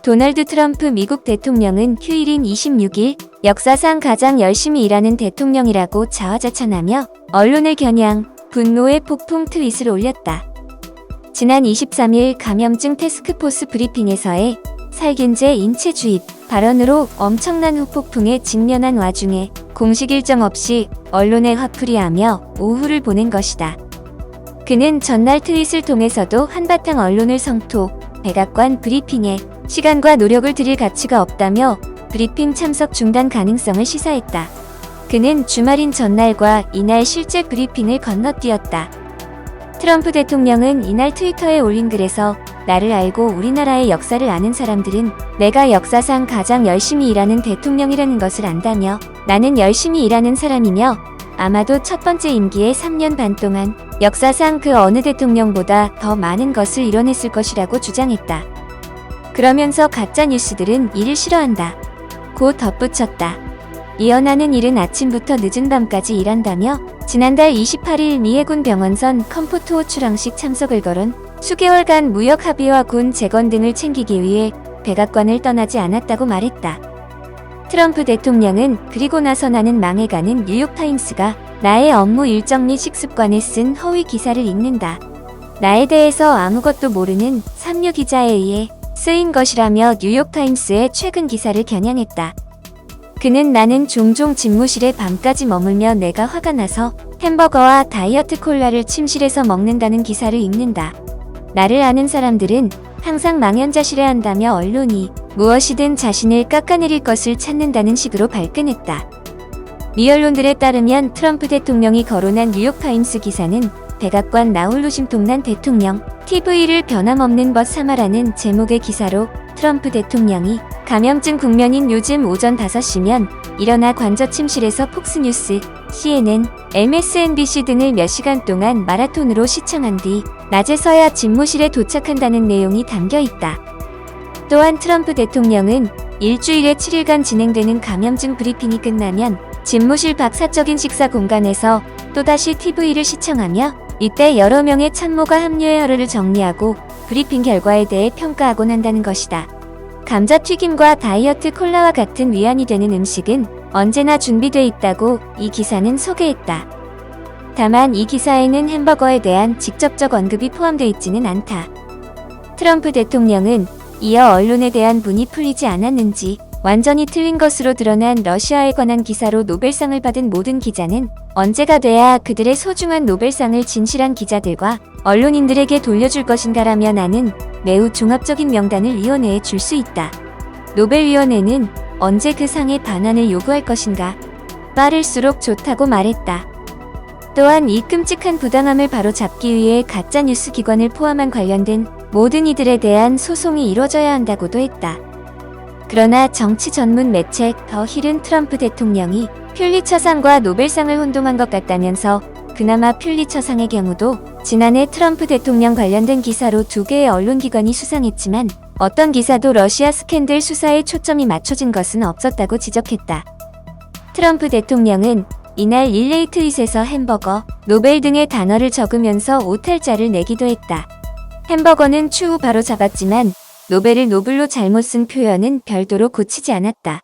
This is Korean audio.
도널드 트럼프 미국 대통령은 휴일인 26일 역사상 가장 열심히 일하는 대통령이라고 자화자찬하며 언론을 겨냥 분노의 폭풍 트윗을 올렸다. 지난 23일 감염증 테스크포스 브리핑에서의 살균제 인체 주입 발언으로 엄청난 후폭풍에 직면한 와중에 공식 일정 없이 언론에 화풀이하며 오후를 보낸 것이다. 그는 전날 트윗을 통해서도 한바탕 언론을 성토, 백악관 브리핑에 시간과 노력을 들일 가치가 없다며 브리핑 참석 중단 가능성을 시사했다. 그는 주말인 전날과 이날 실제 브리핑을 건너뛰었다. 트럼프 대통령은 이날 트위터에 올린 글에서 나를 알고 우리나라의 역사를 아는 사람들은 내가 역사상 가장 열심히 일하는 대통령이라는 것을 안다며 나는 열심히 일하는 사람이며 아마도 첫 번째 임기의 3년 반 동안 역사상 그 어느 대통령보다 더 많은 것을 이뤄냈을 것이라고 주장했다. 그러면서 가짜뉴스들은 이를 싫어한다. 곧 덧붙였다. 이어 나는 이른 아침부터 늦은 밤까지 일한다며 지난달 28일 미 해군 병원선 컴포트 호출항식 참석을 거론 수개월간 무역 합의와 군 재건 등을 챙기기 위해 백악관을 떠나지 않았다고 말했다. 트럼프 대통령은 그리고 나서 나는 망해가는 뉴욕타임스가 나의 업무 일정 및 식습관에 쓴 허위 기사를 읽는다. 나에 대해서 아무것도 모르는 삼류 기자에 의해 쓰인 것이라며 뉴욕타임스의 최근 기사를 겨냥했다. 그는 나는 종종 집무실에 밤까지 머물며 내가 화가 나서 햄버거와 다이어트 콜라를 침실에서 먹는다는 기사를 읽는다. 나를 아는 사람들은 항상 망연자실해한다며 언론이 무엇이든 자신을 깎아내릴 것을 찾는다는 식으로 발끈했다. 미 언론들에 따르면 트럼프 대통령이 거론한 뉴욕타임스 기사는 백악관 나홀로 심통난 대통령, TV를 변함없는 벗 삼아라는 제목의 기사로 트럼프 대통령이 감염증 국면인 요즘 오전 5시면 일어나 관저 침실에서 폭스뉴스, CNN, MSNBC 등을 몇 시간 동안 마라톤으로 시청한 뒤 낮에서야 집무실에 도착한다는 내용이 담겨 있다. 또한 트럼프 대통령은 일주일에 7일간 진행되는 감염증 브리핑이 끝나면 집무실 밖 사적인 식사 공간에서 또다시 TV를 시청하며 이때 여러 명의 참모가 합류해 하루를 정리하고 브리핑 결과에 대해 평가하곤 한다는 것이다. 감자튀김과 다이어트 콜라와 같은 위안이 되는 음식은 언제나 준비돼 있다고 이 기사는 소개했다. 다만 이 기사에는 햄버거에 대한 직접적 언급이 포함되어 있지는 않다. 트럼프 대통령은 이어 언론에 대한 분이 풀리지 않았는지 완전히 틀린 것으로 드러난 러시아에 관한 기사로 노벨상을 받은 모든 기자는 언제가 돼야 그들의 소중한 노벨상을 진실한 기자들과 언론인들에게 돌려줄 것인가라며 나는 매우 종합적인 명단을 위원회에 줄 수 있다. 노벨위원회는 언제 그 상의 반환을 요구할 것인가? 빠를수록 좋다고 말했다. 또한 이 끔찍한 부당함을 바로잡기 위해 가짜뉴스 기관을 포함한 관련된 모든 이들에 대한 소송이 이뤄져야 한다고도 했다. 그러나 정치 전문 매체 더 힐은 트럼프 대통령이 퓰리처상과 노벨상을 혼동한 것 같다면서 그나마 퓰리처상의 경우도 지난해 트럼프 대통령 관련된 기사로 2개의 언론기관이 수상했지만 어떤 기사도 러시아 스캔들 수사에 초점이 맞춰진 것은 없었다고 지적했다. 트럼프 대통령은 이날 릴레이 트윗에서 햄버거, 노벨 등의 단어를 적으면서 오탈자를 내기도 했다. 햄버거는 추후 바로 잡았지만 노벨을 노블로 잘못 쓴 표현은 별도로 고치지 않았다.